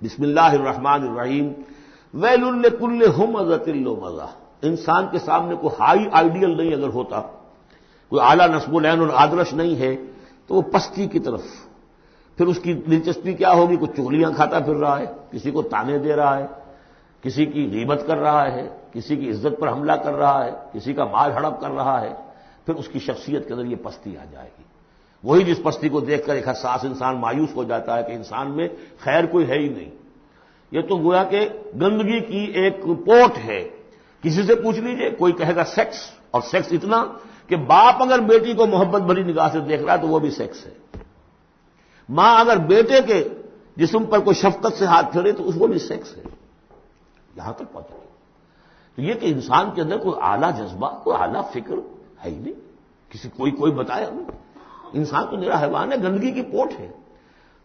بسم اللہ الرحمن الرحیم ویل لکل ہمزۃ لمزہ. انسان کے سامنے کوئی ہائی آئیڈیل نہیں اگر ہوتا، کوئی اعلیٰ نصب العین اور آدرش نہیں ہے، تو وہ پستی کی طرف پھر اس کی دلچسپی کیا ہوگی؟ کچھ چغلیاں کھاتا پھر رہا ہے، کسی کو تانے دے رہا ہے، کسی کی غیبت کر رہا ہے، کسی کی عزت پر حملہ کر رہا ہے، کسی کا مال ہڑپ کر رہا ہے، پھر اس کی شخصیت کے اندر یہ پستی آ جائے گی. وہی جس پستی کو دیکھ کر ایک حساس انسان مایوس ہو جاتا ہے کہ انسان میں خیر کوئی ہے ہی نہیں. یہ تو گویا کہ گندگی کی ایک پوٹ ہے. کسی سے پوچھ لیجئے، کوئی کہے گا سیکس، اور سیکس اتنا کہ باپ اگر بیٹی کو محبت بھری نگاہ سے دیکھ رہا ہے تو وہ بھی سیکس ہے. ماں اگر بیٹے کے جسم پر کوئی شفقت سے ہاتھ پھیرے تو اس کو بھی سیکس ہے. یہاں تک پہنچ گئی. تو یہ کہ انسان کے اندر کوئی اعلیٰ جذبہ، کوئی اعلیٰ فکر ہے ہی نہیں. کسی کوئی بتایا ہمیں. انسان تو میرا حیوان ہے، گندگی کی پوٹ ہے.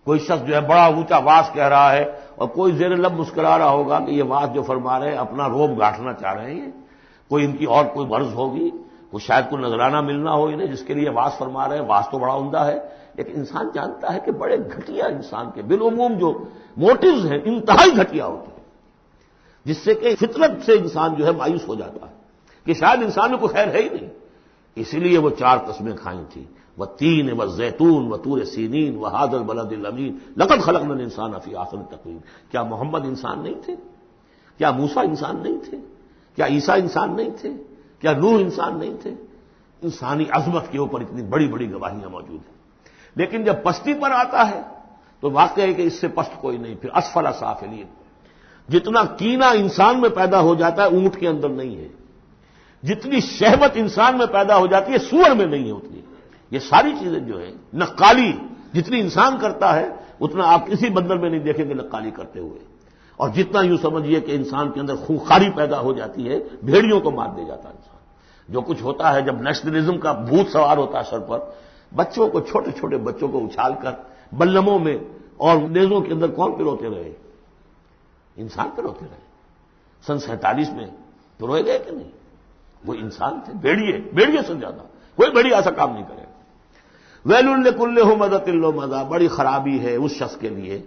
کوئی شخص جو ہے بڑا اونچا واز کہہ رہا ہے اور کوئی زیر لب مسکرا رہا ہوگا کہ یہ واز جو فرما رہے ہیں اپنا روب گاٹھنا چاہ رہے ہیں. کوئی ان کی اور کوئی غرض ہوگی، وہ شاید کوئی نذرانہ ملنا ہو انہیں جس کے لیے واز فرما رہے ہیں. واز تو بڑا عمدہ ہے، لیکن انسان جانتا ہے کہ بڑے گھٹیا انسان کے بالعموم جو موٹیوز ہیں انتہائی گھٹیا ہوتے ہیں، جس سے کہ فطرت سے انسان جو ہے مایوس ہو جاتا ہے کہ شاید انسان میں کوئی خیر ہے ہی نہیں. اسی لیے وہ 4 قسمیں کھائی تھیں، والتین والزیتون وطور سینین وہذا البلد الامین لقد خلقنا الانسان فی احسن تقویم. کیا محمد انسان نہیں تھے؟ کیا موسیٰ انسان نہیں تھے؟ کیا عیسیٰ انسان نہیں تھے؟ کیا نوح انسان نہیں تھے؟ انسانی عظمت کے اوپر اتنی بڑی بڑی گواہیاں موجود ہیں. لیکن جب پستی پر آتا ہے تو واقعہ ہے کہ اس سے پست کوئی نہیں. پھر اسفل سافلین. جتنا کینہ انسان میں پیدا ہو جاتا ہے اونٹ کے اندر نہیں ہے، جتنی شہوت انسان میں پیدا ہو جاتی ہے سور میں نہیں ہے اتنی. یہ ساری چیزیں جو ہیں، نقالی جتنی انسان کرتا ہے اتنا آپ کسی بندر میں نہیں دیکھیں گے نقالی کرتے ہوئے. اور جتنا یوں سمجھیے کہ انسان کے اندر خونخواری پیدا ہو جاتی ہے، بھیڑیوں کو مار دے جاتا ہے انسان. جو کچھ ہوتا ہے جب نیشنلزم کا بھوت سوار ہوتا ہے سر پر، بچوں کو، چھوٹے چھوٹے بچوں کو اچھال کر بلموں میں اور نیزوں کے اندر کون پروتے رہے؟ انسان پروتے رہے. سن 47 میں پروئے گئے کہ نہیں؟ وہ انسان تھے، بھیڑیے سے زیادہ. کوئی بھیڑیا ایسا کام نہیں کرے. ویل لکل ہمزۃ لمزہ. بڑی خرابی ہے اس شخص کے لیے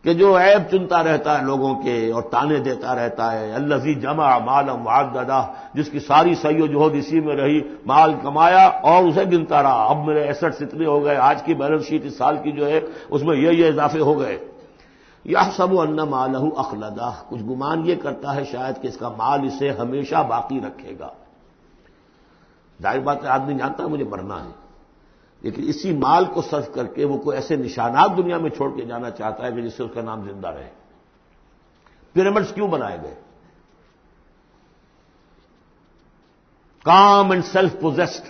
کہ جو عیب چنتا رہتا ہے لوگوں کے اور تانے دیتا رہتا ہے. الذی جمع مالا وعددہ. جس کی ساری سعی و جہد اسی میں رہی، مال کمایا اور اسے گنتا رہا. اب میرے ایسٹس اتنے ہو گئے، آج کی بیلنس شیٹ اس سال کی جو ہے اس میں یہ اضافے ہو گئے. یحسب ان مالہ اخلدہ. کچھ گمان یہ کرتا ہے شاید کہ اس کا مال اسے ہمیشہ باقی رکھے گا. ظاہر بات ہے آدمی جانتا ہے مجھے مرنا ہے، لیکن اسی مال کو صرف کر کے وہ کوئی ایسے نشانات دنیا میں چھوڑ کے جانا چاہتا ہے کہ جس سے اس کا نام زندہ رہے. پیرامڈز کیوں بنائے گئے؟ Calm and self possessed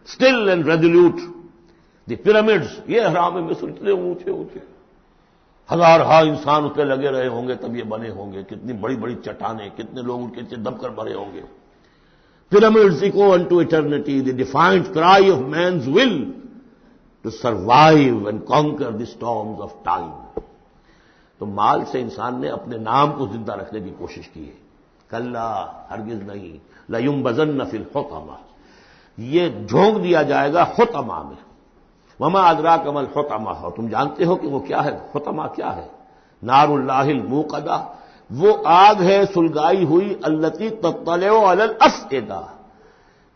still and resolute. The pyramids, یہ حرام مصر اتنے اونچے اونچے، ہزارہا انسان اس پہ لگے رہے ہوں گے تب یہ بنے ہوں گے. کتنی بڑی بڑی چٹانیں، کتنے لوگ ان کے نیچے دب کر مرے ہوں گے. Pyramids echo unto eternity, the defiant cry of man's will to survive and conquer the storms of time. تو مال سے انسان نے اپنے نام کو زندہ رکھنے کی کوشش کی ہے. کلا، ہرگز نہیں. لَيُنبَذَنَّ فِي الْحُطَمَةِ. یہ جھونک دیا جائے گا حطمہ میں. وَمَا أَدْرَاكَ مَا الْحُطَمَةُ. اور تم جانتے ہو کہ وہ کیا ہے؟ حطمہ کیا ہے؟ نار اللہ الموقدہ. وہ آگ ہے سلگائی ہوئی، التی تطلع علی الافئدہ،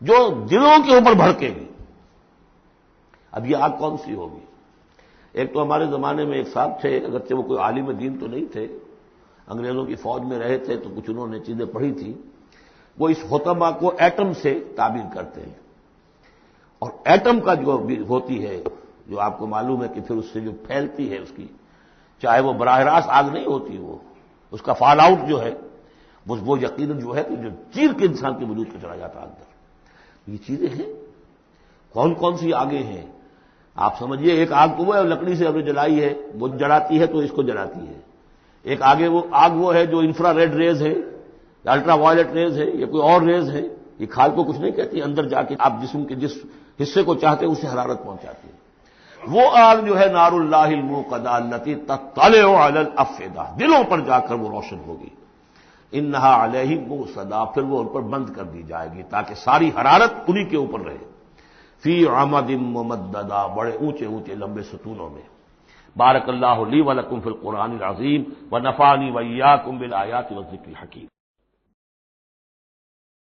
جو دلوں کے اوپر بھڑکے گی. اب یہ آگ کون سی ہوگی؟ ایک تو ہمارے زمانے میں ایک صاحب تھے، اگرچہ وہ کوئی عالم دین تو نہیں تھے، انگریزوں کی فوج میں رہے تھے تو کچھ انہوں نے چیزیں پڑھی تھی. وہ اس حطمہ کو ایٹم سے تعبیر کرتے ہیں. اور ایٹم کا جو ہوتی ہے، جو آپ کو معلوم ہے کہ پھر اس سے جو پھیلتی ہے اس کی، چاہے وہ براہ راست آگ نہیں ہوتی، وہ اس کا فال آؤٹ جو ہے وہ یقیناً جو ہے کہ جو چیر کے انسان کے وجود کو چلا جاتا ہے اندر. یہ چیزیں ہیں. کون کون سی آگیں ہیں آپ سمجھیے. ایک آگ تو وہ ہے لکڑی سے ہم نے جلائی ہے، وہ جلاتی ہے تو اس کو جلاتی ہے. ایک آگ وہ ہے جو انفرا ریڈ ریز ہے، الٹرا وائلٹ ریز ہے، یہ کوئی اور ریز ہے. یہ کھال کو کچھ نہیں کہتی، اندر جا کے آپ جسم کے جس حصے کو چاہتے ہیں اسے حرارت پہنچاتی ہے. وہ آگ جو ہے نار اللہ الموقدہ التی تطلع علی الافئدہ، دلوں پر جا کر وہ روشن ہوگی. انہا علیہم موصدہ. پھر وہ ان پر بند کر دی جائے گی تاکہ ساری حرارت انہی کے اوپر رہے. فی عمد ممددہ. بڑے اونچے اونچے لمبے ستونوں میں. بارک اللہ لی ولکم فی القرآن العظیم ونفعنی وإیاکم بالآیات والذکر الحکیم۔